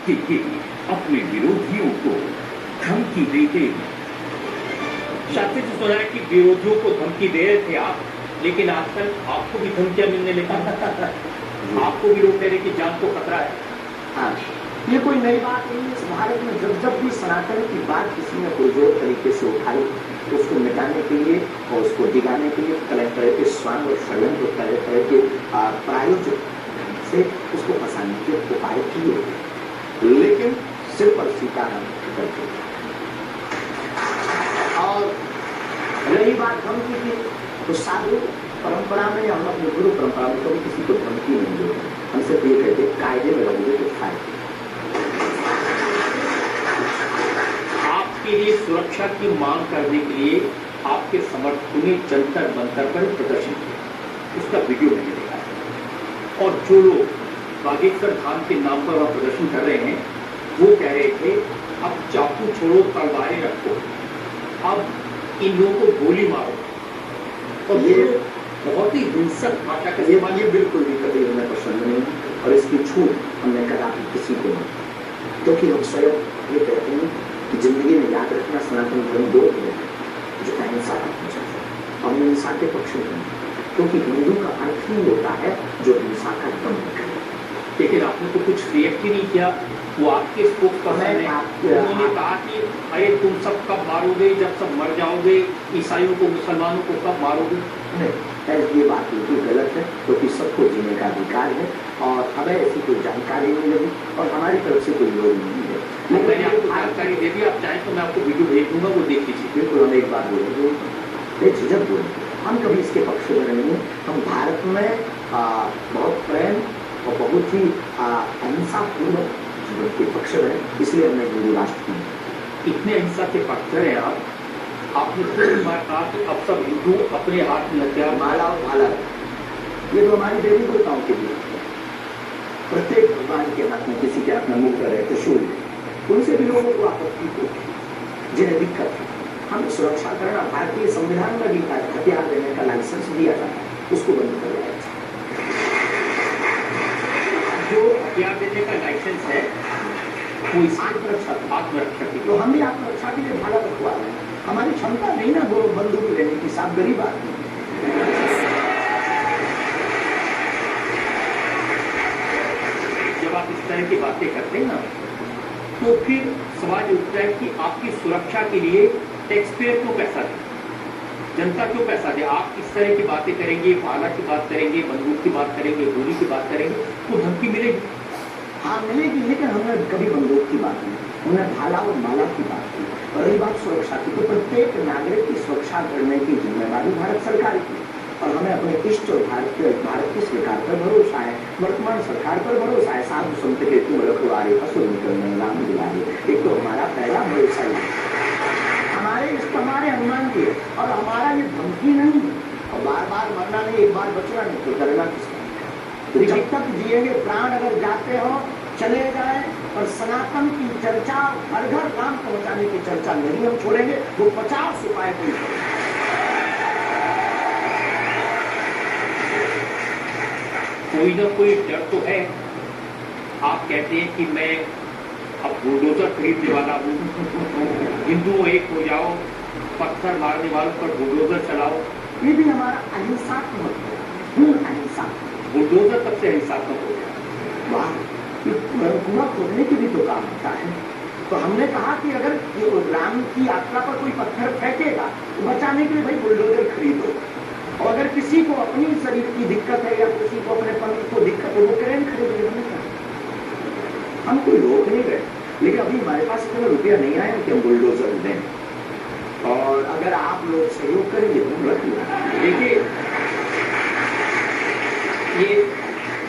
कि ये अपने विरोधियों को धमकी देते हैं। शास्त्री जी सुना है कि विरोधियों को धमकी दे रहे थे आप, लेकिन आजकल आपको भी धमकियां मिलने लगी। आपको भी लोग कह रहे कि जान को खतरा है। हाँ, ये कोई नई बात नहीं है। इस भारत में जब जब भी सनातन की बात किसी ने पुरजोर तरीके से उठाई तो उसको मिटाने के लिए और उसको दिगाने के लिए तरह तरह के स्वांग और षड्यंत्र, तरह तरह के प्रायोजित से उसको फंसाने के उपाय किए, लेकिन सिर पर सीताराम करके। और रही बात धमकी की, तो साधु परंपरा में हम अपने गुरु परंपरा में कभी किसी को धमकी नहीं देते। हम सिर्फ ये कहते कायदे में लगोगे तो फायदे। आपके लिए सुरक्षा की मांग करने के लिए आपके समर्थकों ने जंतर मंतर पर प्रदर्शन किया, उसका वीडियो मैंने देखा है। और जो लोग बागेश्वर धाम के नाम पर वह प्रदर्शन कर रहे हैं, वो कह रहे थे अब चाकू छोड़ो, तलवारें रखो, अब इन लोगों को गोली मारो। और ये बहुत ही हिंसक भाषा का इस्तेमाल, ये बिल्कुल भी कभी हमें पसंद नहीं है और इसकी छूट हमने कदापि किसी को नहीं, क्योंकि हम स्वयं ये कहते हैं कि जिंदगी में याद रखना सनातन धर्म दो है जो अहिंसा का पूजा है। हम हिंसा के पक्ष में नहीं, क्योंकि हिंदू का अर्थ ही होता है जो हिंसा का दमन करे। लेकिन आपने तो कुछ रिएक्ट ही नहीं किया। वो आपके स्पोक पर्सन है, उन्होंने कहा कि अरे तुम सब कब मारोगे, जब सब मर जाओगे, ईसाइयों को मुसलमानों को कब मारोगे। नहीं, ये बात बिल्कुल गलत है, क्योंकि सबको जीने का अधिकार है और हमें ऐसी कोई जानकारी नहीं लगी और हमारी तरफ से कोई विरोध नहीं है। मैंने आपको जानकारी दे दी, आप चाहें तो मैं आपको वीडियो भेज दूंगा, वो देख लीजिए। बिल्कुल, हम एक बात बोलेंगे, एक झिझक बोलेंगे, हम कभी इसके पक्ष में नहीं है। हम भारत में बहुत प्रेम और बहुत ही अहिंसापूर्ण जीवन के पक्ष में, इसलिए हमने हिंदू राष्ट्र की। इतने अहिंसा के पक्ष हैं आपने खुद कहा कि अब सब हिंदू अपने हाथ में हथियार, माला और भाला, ये तो हमारी देवी देवताओं के लिए, प्रत्येक भगवान के हाथ में किसी के हाथ में मुख है, त्रिशूल, उनसे भी लोगों को आपत्ति होती, जिन्हें दिक्कत है। हम सुरक्षा करना, भारतीय संविधान में भी हथियार देने का लाइसेंस दिया जाता है, उसको बंद कर दिया जाए। जो हथियार देने का लाइसेंस है वो आत्मरक्षा की, तो हम भी आत्मरक्षा के लिए भाला रखवा रहे हैं। हमारी क्षमता नहीं ना दो बंदूक लेने की, साथ गरीब आदमी। जब आप इस तरह की बातें करते हैं ना, तो फिर सवाल उठता है कि आपकी सुरक्षा के लिए टैक्स पेयर क्यों पैसा दे, जनता क्यों पैसा दे। आप इस तरह की बातें करेंगे, भाला की बात करेंगे, बंदूक की बात करेंगे, गोली की बात करेंगे, तो धमकी मिलेगी। हाँ मिलेगी, लेकिन हमने कभी बंदूक की बात नहीं, हमने भाला और माला की बात की। और रही बात सुरक्षा की, तो प्रत्येक नागरिक की सुरक्षा करने की जिम्मेदारी भारत सरकार की, और हमें अपने इष्ट और भारत की सरकार पर भरोसा है, वर्तमान सरकार पर भरोसा है। साधु संत के तुम रखवारे, असुर निकलने राम दुलारे, एक तो हमारा पहला भरोसा है हमारे इष्ट, हमारे हनुमान जी, और हमारा ये धमकी नहीं है। और बार बार मरना नहीं, एक बार बचना नहीं, तो डरना किसका। तो जब तक जिएंगे, प्राण अगर जाते हो चले जाए, और सनातन की चर्चा, हर घर राम पहुंचाने की चर्चा नहीं हम छोड़ेंगे। वो 50 उपाय कोई कोई ना कोई डर तो है। आप कहते हैं कि मैं अब बुलडोजर खरीदने वाला हूँ, हिंदू एक हो जाओ, पत्थर मारने वालों पर बुलडोजर चलाओ। ये भी हमारा अहिंसात्मक है, अहिंसा। बुलडोजर सबसे हिंसात्मक हो गया। वाह, कुआं खोदने की भी तो काम होता है। तो हमने कहा कि अगर राम की यात्रा पर कोई पत्थर फेंकेगा तो बचाने के लिए भाई बुलडोजर खरीदो। और अगर किसी को अपनी शरीर की दिक्कत है या किसी को अपने पंथ को दिक्कत है, वो क्रेन खरीद लेना। हम कोई रोक नहीं गए, लेकिन अभी हमारे पास इतना रुपया नहीं आया कि हम बुलडोजर दें। और अगर आप लोग सहयोग करेंगे तो हम रख लेंगे। देखिए, ये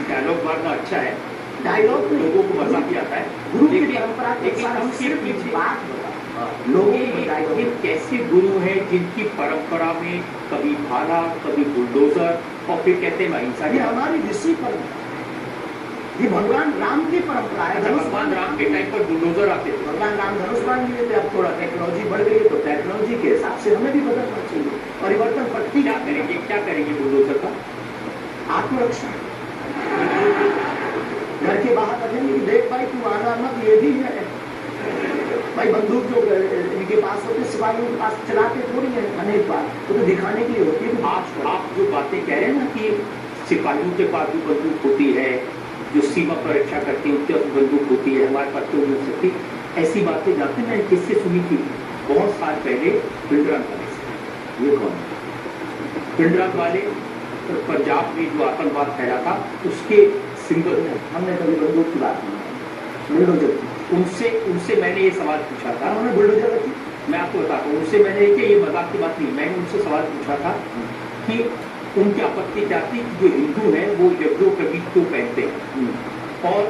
डायलॉग मारना अच्छा है, डायलॉग लोगों को मजा भी आता है, गुरु की परंपरा के लेकिन हम सिर्फ एक बात लोगों ये कैसे गुरु हैं जिनकी परंपरा में कभी भाला, कभी बुलडोजर, और फिर कहते हैं अहिंसा। ये हमारी ऋषि परंपरा, ये भगवान राम की परंपरा है। भगवान राम के टाइम पर बुलडोजर आते थे, भगवान राम धनुष बांध लिए थे। अब थोड़ा टेक्नोलॉजी बढ़ गई है, तो टेक्नोलॉजी के हिसाब से हमें भी बदलना चाहिए। परिवर्तन पड़ती क्या करेंगे बुलडोजर का? आत्मरक्षा। घर के बाहर रखेंगे कि देख भाई तू आना मत, ये भी है भाई। बंदूक जो इनके पास होते सिपाहियों के पास चलाते थोड़ी है अनेक बार, वो तो दिखाने के लिए होती है। आप जो बातें कह रहे हैं ना कि सिपाहियों के पास भी बंदूक होती है, जो सीमा पर रक्षा करती है उनके पास बंदूक होती है, हमारे पास तो नहीं हो सकती, ऐसी बातें जानते हैं। मैंने किससे सुनी थी बहुत साल पहले, पिंडरान वाले से। ये कौन? पिंडरान वाले पंजाब में जो आतंकवाद फैला था उसके सिंबल है। हमने कभी बंदूक की बात नहीं, बुलडोजर की। उनसे मैंने ये सवाल पूछा था, उन्होंने बुलडोजर रखी। मैं आपको बताता हूँ, उनसे मैंने ये मजाक की बात नहीं, मैंने उनसे सवाल पूछा था कि उनकी आपत्ति क्या थी कि जो हिंदू हैं वो यज्ञोपवीत क्यों पहनते हैं और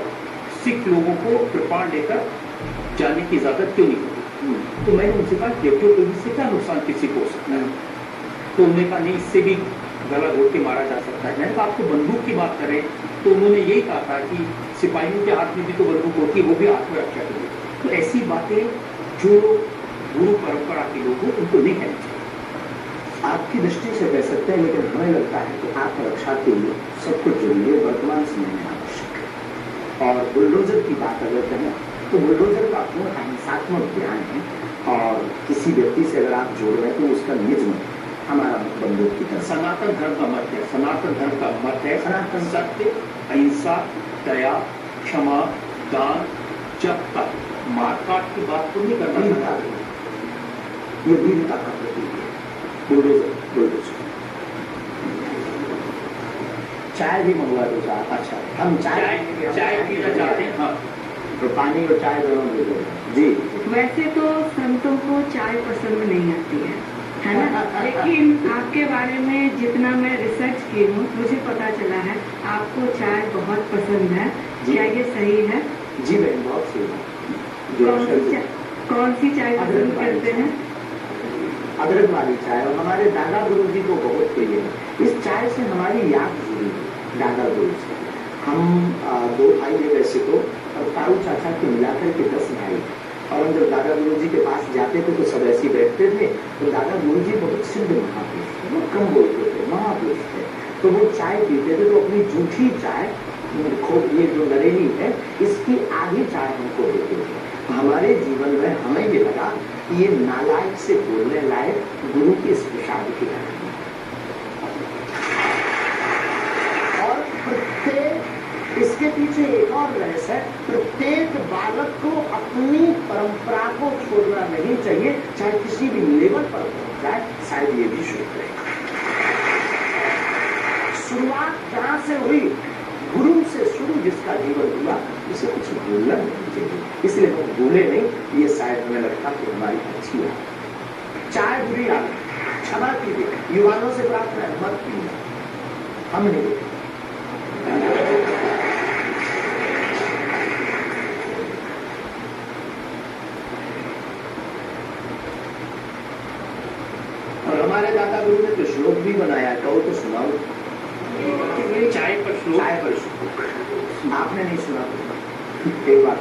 सिख लोगों को कृपाण लेकर जाने की इजाजत क्यों नहीं होती। तो मैंने उनसे कहा यज्ञोपवीत से क्या नुकसान किसी को हो सकता है, तो उन्होंने कहा नहीं, इससे भी गला घोट के मारा जा सकता है। मैंने कहा आपको बंदूक की बात करें तो उन्होंने यही कहा था कि सिपाहियों के हाथ में भी तो बंदूक होती है, वो भी आत्मरक्षा के लिए। तो ऐसी बातें जो गुरु परंपरा के लोग हैं उनको नहीं कहनी चाहिए। आपकी दृष्टि से कह सकते हैं, लेकिन हमें लगता है कि आत्मरक्षा के लिए सब कुछ जरूरी है, वर्तमान समय में आवश्यक है। और बुलडोजर की बात अगर करें तो बुलडोजर का पूर्ण अहिंसात्मक ज्ञान है, और किसी व्यक्ति से अगर आप जोड़ रहे हैं तो उसका निज मत हमारा बंदूक की तरह। सनातन धर्म का मत है, सनातन धर्म का मत है सनातन सत्य, अहिंसा, दया, क्षमा, दान, जब तक मारकाट की बात को नहीं करना चाहता। ये वीरता का प्रतीक है बुलडोजर। चाय भी मंगवा दो साहब। अच्छा, हम चाय पीना चाहते हैं। हाँ, तो पानी और चाय दोनों दे दो जी। वैसे तो संतों को चाय पसंद नहीं आती है ना, लेकिन आपके बारे में जितना मैं रिसर्च की हूँ मुझे पता चला है आपको चाय बहुत पसंद है। क्या ये सही है? जी बहन, बहुत सही है। कौन सी चाय पसंद करते हैं? अदरक वाली चाय, और हमारे दादा गुरु जी को बहुत प्रिय है। इस चाय से हमारी याद जुड़ी है दादा गुरु से। हम 2 भाई है वैसे तो, और ताऊ चाचा के मिलाकर के 10 भाई, और हम जब दादा गुरु जी के पास जाते थे तो सब ऐसे बैठते थे। तो दादा गुरु जी बहुत सिद्ध महापुरुष थे, वो कम बोलते थे, महापुरुष थे। तो वो चाय पीते थे तो अपनी जूठी चाय, ये जो नरेली है इसकी आधी चाय हमको देते थे। हमारे जीवन में हमें ये लगा कि ये नालायक से बोलने लायक गुरु की इस प्रसाद की कहानी। और प्रत्येक, इसके पीछे एक और रहस्य है, प्रत्येक बालक को अपनी परंपरा को छोड़ना नहीं चाहिए, चाहे किसी भी लेवल पर पहुंच जाए। शायद ये भी शुरू करें। शुरुआत जहां से हुई, गुरु से शुरू जिसका जीवन हुआ, उसे कुछ भूलना नहीं चाहिए। इसलिए हम भूले नहीं, ये शायद हमें लगता कि हमारी अच्छी है। चाय बुरी आदत, क्षमा कीजिए, युवाओं से प्रार्थना है मत पीना, हम नहीं। और हमारे दादा गुरु ने तो श्लोक भी बनाया, कहो तो सुनाओ। चाय पर श्लोक। आपने नहीं सुना? एक बार,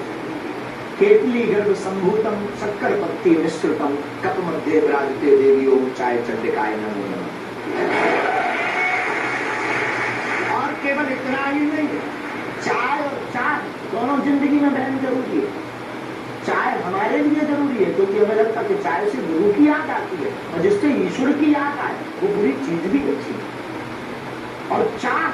केतली गर्भ संभूतम शक्कर पत्ती मिश्रितम कप मध्य विराजते देवी ओम चाय चंडिकाय नमो नमः। और केवल इतना ही नहीं, चाय और चाय दोनों जिंदगी में बहन जरूरी है। चाय हमारे लिए जरूरी है क्योंकि हमें लगता है कि चाय से गुरु की याद आती है, और जिससे ईश्वर की याद आए वो बुरी चीज भी अच्छी है। और चाह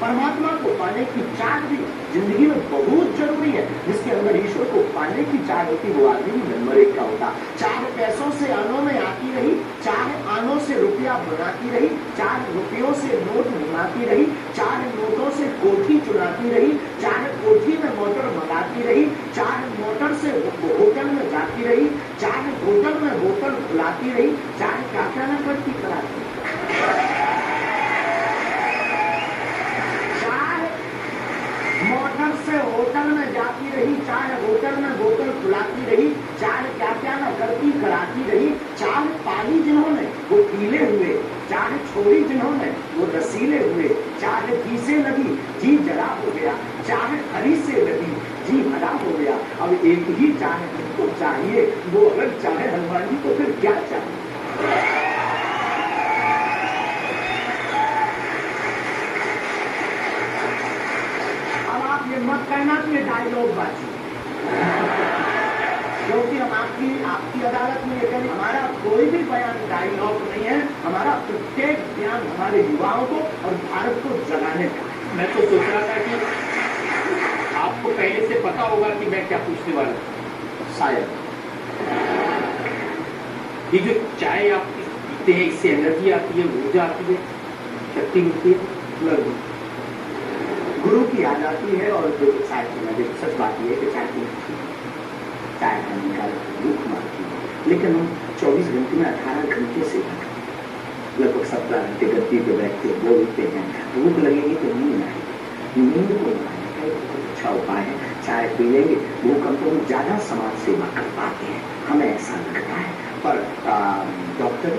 परमात्मा को पाने की चाह भी जिंदगी में बहुत जरूरी है। जिसके अंदर ईश्वर को पाने की चाह होती, वो आदमी नंबर 1 का होता। चाहे पैसों से आनों में आती रही, चाहे आनों से रुपया बनाती रही, चाहे रुपयों से नोट बनाती रही, चाहे नोटों से कोठी चुनाती रही, चाहे कोठी में मोटर मंगाती रही, चाहे मोटर से होटल में जाती रही, चाहे होटल में होटल खुलाती रही, चाहे क्या क्या न करती कराती। मोटर से होटल में जाती रही, चाहे होटल में बोतल खुलाती रही, चाहे क्या क्या न करती कराती रही, चाहे पानी जिन्होंने वो पीले हुए, चाहे छोड़ी जिन्होंने वो रसीले हुए, चाहे घी से लगी जी जला हो गया, चाहे हरी से लगी जी भला हो गया। अब एक ही चाहे हमको चाहिए, वो अगर चाहे हनुमान जी तो फिर क्या चाहिए? मत कहना तो ये डायलॉग बाजी, क्योंकि हम आपकी अदालत में ये कहें हमारा कोई भी बयान डायलॉग नहीं है, हमारा प्रत्येक बयान हमारे युवाओं को और भारत को जगाने का है। मैं तो सोच रहा था कि आपको पहले से पता होगा कि मैं क्या पूछने वाला हूं। शायद ये जो चाय आप पीते हैं इससे एनर्जी आती है, ऊर्जा आती है, शक्ति मिलती है, गुरु की याद आती है। और जो चाय पीना, सच बात यह है कि चाय पीना, चाय खाने का दुख मारती है, लेकिन हम 24 घंटे में 18 घंटे से लगभग 17 घंटे गद्दी पे बैठते बोलते हैं, भूख लगेगी तो नींद आएगी, नींद को लाने का एक अच्छा उपाय है, चाय पी लेंगे, भूख हम तो ज्यादा समाज सेवा कर पाते हैं, हमें ऐसा लगता है। पर डॉक्टर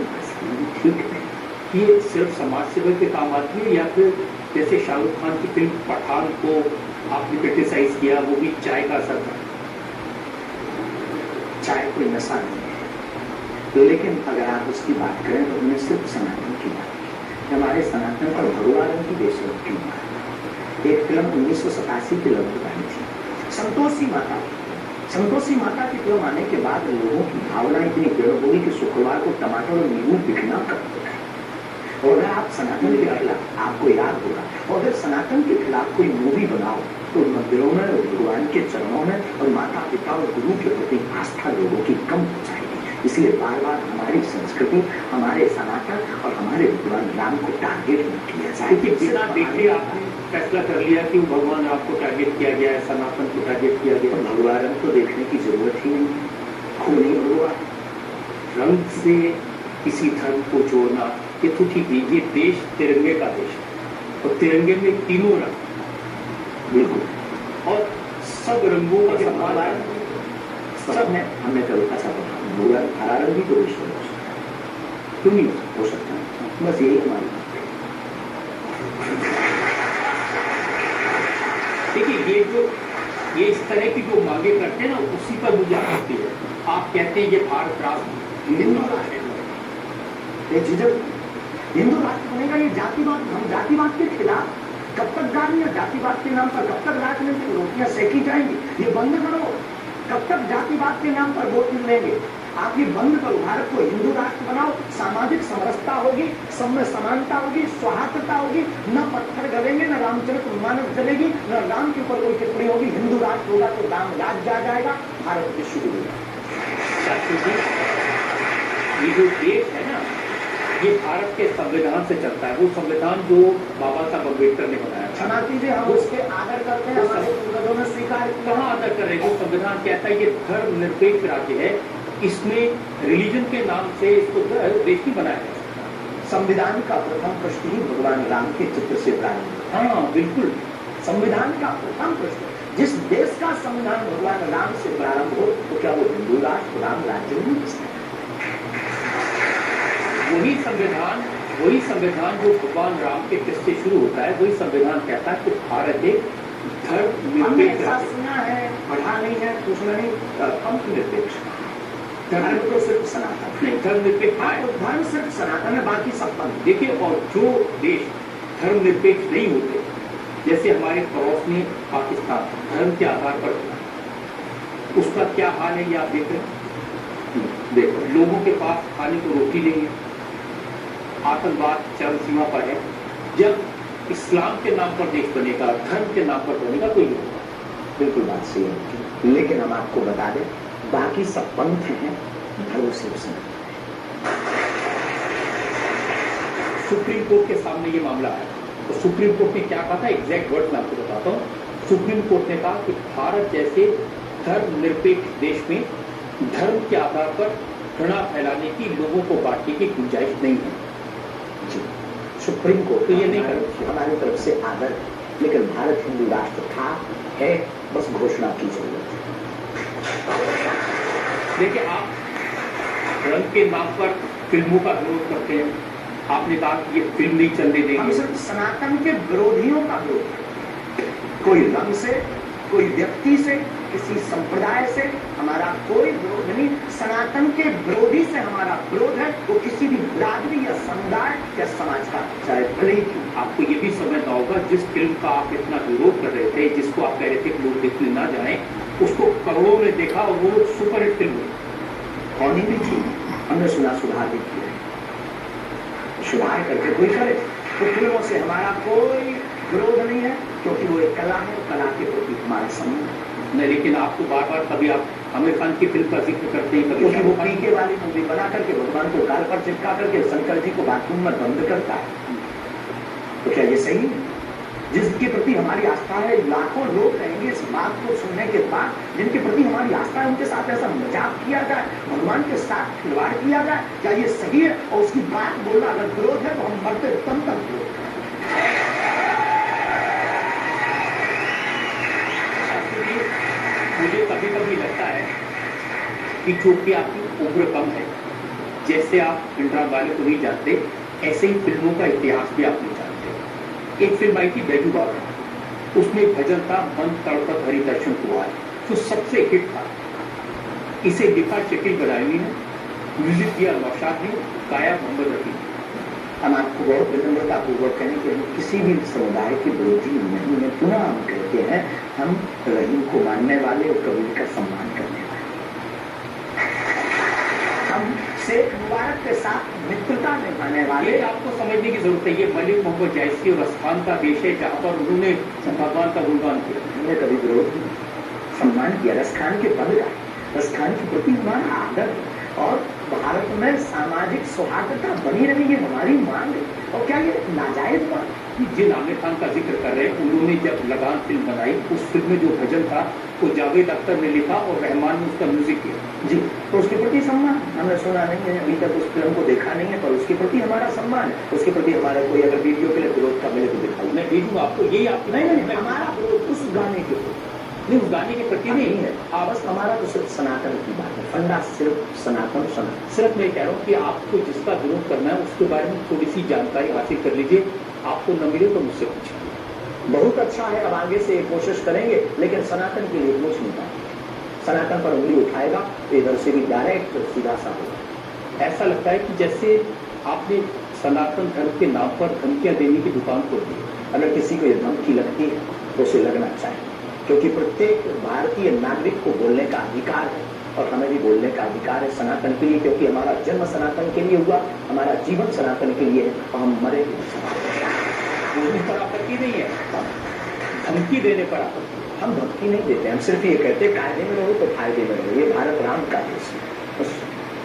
ठीक है, ये सिर्फ समाज सेवा के काम आती है या फिर जैसे शाहरुख खान की फिल्म पठान को आपने क्रिटिसाइज किया, वो भी चाय का असर था? चाय कोई नशा नहीं है, लेकिन अगर आप उसकी बात करें तो उन्हें सिर्फ सनातन की बात की, हमारे सनातन पर भगवान की देशभक्ति की एक फिल्म 1987 की लगभग आई थी, संतोषी माता। संतोषी माता की फिल्म आने के बाद लोगों की भावना इतनी दृढ़ होगी कि शुक्रवार को टमाटर और नींबू बिकना करते हैं। और अगर आप सनातन के खिलाफ, आपको याद होगा, और अगर सनातन के खिलाफ कोई मूवी बनाओ तो मंदिरों में और भगवान के चरणों में और माता पिता और गुरु के प्रति आस्था लोगों की कम हो जाएगी। इसलिए बार बार हमारी संस्कृति, हमारे सनातन और हमारे भगवान राम को टारगेट न किया जाए। बिना देखे आपने फैसला कर लिया कि भगवान राम को टारगेट किया गया है, सनातन को टारगेट किया गया। भगवान राम को देखने की जरूरत ही नहीं, खूनी भगवान। रंग से किसी धर्म को जोड़ना ये तो ठीक है, ये देश तिरंगे का देश है और तिरंगे में तीनों रंग, बिल्कुल, और सब रंगों का सम्मान सब है। हमने कभी ऐसा बोला हरा रंग भी तो विश्व हो सकता है, क्यों नहीं हो सकता? बस यही हमारी बात है। देखिए ये इस तरह की जो मांगे करते हैं ना, उसी पर मुझे आपत्ति है। आप कहते हैं ये भारत राष्ट्र हिंदू राष्ट्र, हिंदू राष्ट्र बनेगा, ये जातिवाद, हम जातिवाद के खिलाफ कब तक गाड़ियां जातिवाद के नाम पर, कब तक राजनीतिक रोटियां सेकी जाएंगी? ये बंद करो। कब तक जातिवाद के नाम पर वोट मिलेंगे? आप ये बंद करो, भारत को हिंदू राष्ट्र बनाओ, सामाजिक समरसता होगी, सब में समानता होगी, सौहार्दता होगी, न पत्थर गलेंगे, न रामचरितमानस जलेगी, न राम के ऊपर कोई टिप्पणी होगी। हिंदू राष्ट्र होगा तो राम राज्य आ जाएगा, भारत विश्व होगा। ये जो देश है ना, ये भारत के संविधान से चलता है, वो संविधान जो बाबा साहब अम्बेडकर ने बनाया। क्षमा कीजिए, हम उसके आदर करते हैं, हमारे पूर्वजों ने स्वीकार किया। कहाँ आदर कर रहे हैं? वो संविधान कहता है ये धर्मनिरपेक्ष राज्य है, इसमें रिलीजन के नाम से इसको देश नहीं बनाया जा सकता। संविधान का प्रथम प्रश्न ही भगवान राम के चित्र से प्रारंभ। हाँ बिल्कुल, संविधान का प्रथम प्रश्न, जिस देश का संविधान भगवान राम से प्रारंभ हो तो क्या वो हिंदू राष्ट्र राम राज्य नहीं हो सकता? वही संविधान जो भगवान राम के किस्से शुरू होता है, वही संविधान कहता है कि भारत एक धर्मनिरपेक्ष राज्य। सुना है, पढ़ा नहीं है, पूछना नहीं, धर्मनिरपेक्ष। धर्म तो सिर्फ सनातन नहीं, धर्मनिरपेक्ष धर्म सिर्फ सनातन है, बाकी सब पंथ। देखिए, और जो देश धर्मनिरपेक्ष नहीं होते, जैसे हमारे पड़ोस में पाकिस्तान धर्म के आधार पर होता, उसका क्या हाल है ये आप देख रहे हैं। देखो, लोगों के पास खाने को रोटी नहीं है, आतंकवाद चरम सीमा पर है। जब इस्लाम के नाम पर देश बनेगा, धर्म के नाम पर बनेगा, तो ये होगा। बिल्कुल बात सही है, लेकिन हम आपको बता दें बाकी सब पंथ हैं, धर्म से सुप्रीम कोर्ट के सामने ये मामला है, तो सुप्रीम कोर्ट ने क्या कहा था, एग्जैक्ट वर्ड मैं आपको बताता हूँ। सुप्रीम कोर्ट ने कहा कि भारत जैसे धर्मनिरपेक्ष देश में धर्म के आधार पर घृणा फैलाने की, लोगों को बांटने की गुंजाइश नहीं है। सुप्रीम कोर्ट तो ये नहीं कर हमारी तरफ से आदर, लेकिन भारत हिंदू राष्ट्र था, है, बस घोषणा की जरूरत है। देखिए, आप रंग के नाम पर फिल्मों का विरोध करते हैं। आपने कहा कि ये फिल्म नहीं चलने हम देंगे। सिर्फ सनातन के विरोधियों का विरोध, कोई रंग से, कोई व्यक्ति से, किसी संप्रदाय से हमारा कोई विरोध नहीं। सनातन के विरोधी से हमारा विरोध है, वो किसी भी बिरादरी या समुदाय या समाज का, चाहे भले ही क्यों। आपको ये भी समझना होगा, जिस फिल्म का आप इतना विरोध कर रहे थे, जिसको आप कह रहे थे कि लोग देखने ना जाएं, उसको करोड़ों ने देखा और वो सुपरहिट फिल्म हुई। होनी भी थी, हमने सुधार भी किया। सुधार करके कोई करे, तो फिल्मों से हमारा कोई विरोध नहीं है, क्योंकि वो एक कला है, कला के प्रति हमारा सम्मान नहीं। लेकिन आपको बार बार कभी आप आमिर खान की फिल्म का जिक्र करते हैं, क्योंकि वो पीके वाली मूवी बना करके भगवान को गाल पर चिपका करके शंकर जी को बाथरूम में बंद करता है। तो क्या ये सही है? जिसके प्रति हमारी आस्था है, लाखों लोग कहेंगे इस बात को सुनने के बाद, जिनके प्रति हमारी आस्था है, उनके साथ ऐसा मजाक किया जाए, भगवान के साथ खिलवाड़ किया जाए, क्या ये सही है? और उसकी बात बोलना अगर विरोध है तो हम मरते दम तक विरोध करें। मुझे कभी कभी लगता है कि चूंकि आपकी उम्र कम है, जैसे आप इंदिरा वाले को नहीं जानते, ऐसे ही फिल्मों का इतिहास भी आप नहीं जानते। एक फिल्म आई थी बैजू बाबा, उसमें भजन था मन तड़पत हरि दर्शन हुआ है, जो सबसे हिट था। इसे लिखा शकील बदायूं ने, म्यूजिक दिया नौशाद ने, गाया मोहम्मद रफी ने। हम आपको बहुत विनम्रता पूर्वक कहें कि हम किसी भी समुदाय के विरोधी नहीं है। पुनः हम कहते हैं, हम रहीम को मानने वाले और कबीर का सम्मान करने वाले। हम शेख मुबारक के साथ मित्रता निभाने वाले। आपको समझने की जरूरत है, ये मलिक मोहम्मद जायसी और रसखान का देश है, जहां पर उन्होंने भगवान का गुणगान किया। हमने कभी विरोध नहीं, सम्मान किया रसखान के पद का। रसखान के प्रति हमारा आदर है, और भारत में सामाजिक सौहार्दता बनी रही है हमारी मांग। और क्या ये नाजायज बात? जिन आमिर खान का जिक्र कर रहे हैं, उन्होंने जब लगान फिल्म बनाई, उस फिल्म में जो भजन था वो जावेद अख्तर ने लिखा और रहमान ने उसका म्यूजिक किया। जी, तो उसके प्रति सम्मान। हमने सुना नहीं है, अभी तक उस फिल्म को देखा नहीं है, पर उसके प्रति हमारा सम्मान है। उसके प्रति हमारा कोई अगर वीडियो के लिए विरोध का मिले तो दिखाऊं, मैं भेजूंगा आपको। यही आप नहीं, हमारा विरोध उस गाने के प्रति नहीं, उस गाने के प्रति नहीं है। बस हमारा तो सिर्फ सनातन की बात है, फंडा सिर्फ सनातन। सिर्फ मैं कह रहा हूँ कि आपको जिसका विरोध करना है उसके बारे में थोड़ी सी जानकारी हासिल कर लीजिए। आपको न मिले तो मुझसे पूछिए। बहुत अच्छा है, अब आगे से कोशिश करेंगे, लेकिन सनातन के लिए कुछ नहीं पाएंगे। सनातन पर उंगली उठाएगा तो इधर से भी डायरेक्ट सीधा सा होगा। ऐसा लगता है कि जैसे आपने सनातन धर्म के नाम पर धमकियां देने की दुकान खोल दी। अगर किसी को ये धमकी लगती है तो उसे लगना चाहिए, क्योंकि प्रत्येक भारतीय नागरिक को बोलने का अधिकार है, और हमें भी बोलने का अधिकार है सनातन के लिए, क्योंकि हमारा जन्म सनातन के लिए हुआ, हमारा जीवन सनातन के लिए है, और हम मरे बोलने पर आपत्ति नहीं है, धमकी देने पर आपत्ति। हम धमकी नहीं देते, हम सिर्फ ये कहते कायदे में रहो तो फायदे में रहो। ये भारत राम का देश है,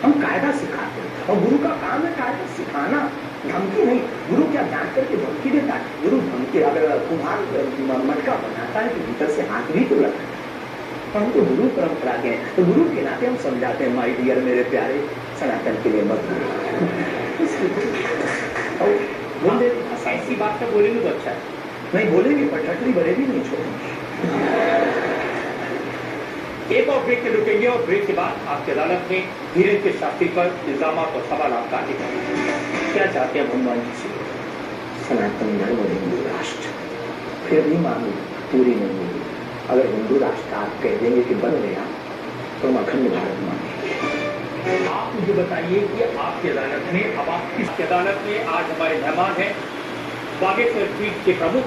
हम कायदा सिखाते हैं, और गुरु का काम है कायदा सिखाना, धमकी नहीं। गुरु क्या जान करके धमकी देता है? गुरु धमकी, अगर कुम्हार मटका बनाता है तो भीतर से हाथ भी तो लगता है। तो हम तो गुरु परंपरा के हैं, तो गुरु के नाते हम समझाते हैं, माय डियर मेरे प्यारे, सनातन के लिए मत बोलो। ऐसी बात तो बोलेंगे तो अच्छा है। नहीं बोलेंगे, पर ठटली बरेली नहीं छोड़ेंगे। एक और ब्रेक के रुकेंगे, और ब्रेक के बाद आपकी अदालत में धीरेन्द्र शास्त्री पर इल्जाम और सवालात का क्या चाहते हैं भगवान जी से? सनातन धर्म और हिंदू राष्ट्र फिर भी मांग पूरी नहीं होगी। अगर हिंदू राष्ट्र आप कह देंगे कि बन गया तो हम अखंड भारत मांगे। आप मुझे बताइए कि आपकी अदालत में, अब आप किस अदालत में आज हमारे मेहमान हैं बागेश्वर पीठ के प्रमुख